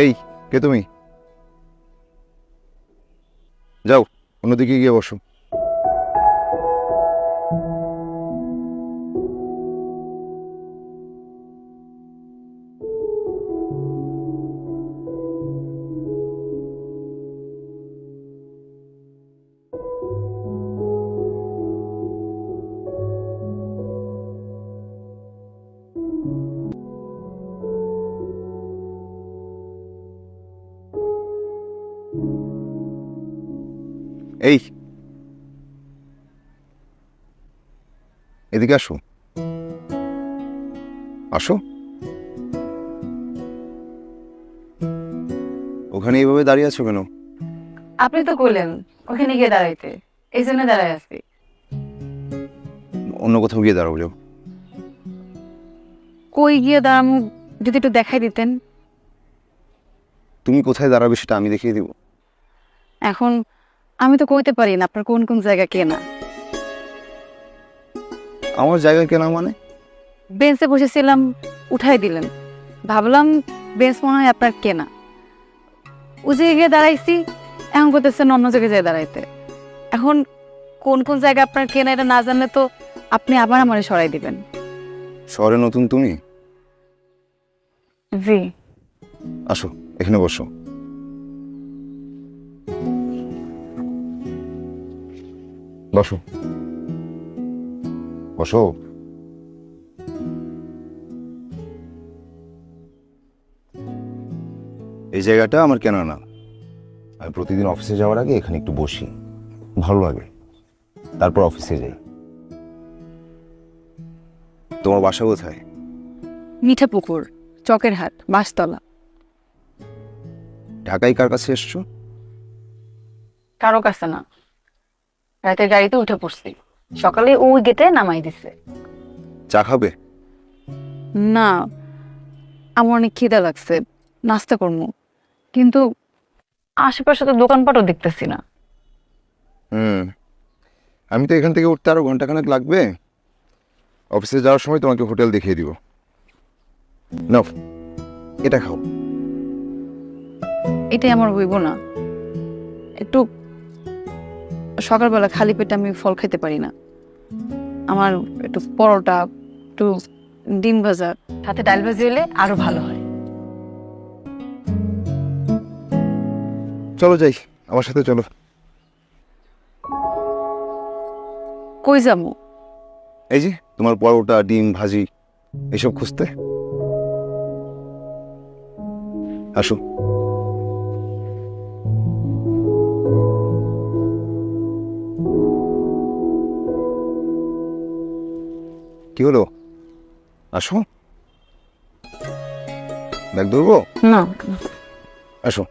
এই, কে তুমি? যাও অন্যদিকে গিয়ে বসো। এই, এদিকে আসো। আসো। ওখানে এইভাবে দাঁড়িয়ে আছো কেন? আপনি তো কইলেন ওখানে গিয়ে দাঁড়াইতে, এই জন্য দাঁড়াই আছি। অন্য কোথাও গিয়ে দাঁড়াও যাও। কই গিয়ে দাঁড়ামু যদি একটু দেখাই দিতেন। তুমি কোথায় দাঁড়াবে সেটা আমি দেখিয়ে দিব। এখন আমি তো কইতে পারি না আপনার কোন কোন জায়গা কেনা। আমার জায়গা কেনা মানে? বেঞ্চে বসেছিলাম, উঠাই দিলেন, ভাবলাম বেঞ্চ মনে হয় আপনার কেনা। ও যে গিয়ে দাঁড়াইছি, এখন করতেছেন অন্য জায়গায় যেয়ে দাঁড়াইতে। এখন কোন কোন জায়গা আপনার কেনা এটা না জানলে তো আপনি আবার আমারে সরাই দিবেন। শহরে নতুন তুমি? জি। আসো, এখানে বসো। বসো বসো। এই জায়গাটা আমার কেনা না। আমি প্রতিদিন অফিসে যাওয়ার আগে এখানে একটু বসি, ভালো লাগে, তারপর অফিসে যাই। তোমার বাসা কোথায়? মিঠাপুকুর, চকের হাট, বাঁশতলা। ঢাকায় কার কাছে এসছো? কারো কাছে না, রাতের গাড়িতে উঠে পড়ছি, সকালে ওই গেটে নামাই দিছে। চা খাবে? না, আমার অনেক খিদা লাগছে, নাস্তা করবো, কিন্তু আশেপাশে তো দোকানপাটও দেখতেছি না। আমি তো এখান থেকে উঠতে আরো ঘন্টাখানেক লাগবে। অফিসে যাওয়ার সময় তোমাকে হোটেল দেখিয়ে দিব। নাও, এটা খাও। এটাই আমার হইব না। একটু সকালবেলা খালি পেটে আমি ফল খেতে পারি না। আমার একটু পরোটা, একটু ডিম ভাজা, সাথে ডাল ভাজি হলে আরো ভালো হয়। চলো যাই, আমার সাথে চলো। কই যাবো? এই যে তোমার পরোটা, ডিম ভাজি এসব খুঁজতে। আসো। কি হলো? আসো। ব্যাগ ধরবো? না। আসো।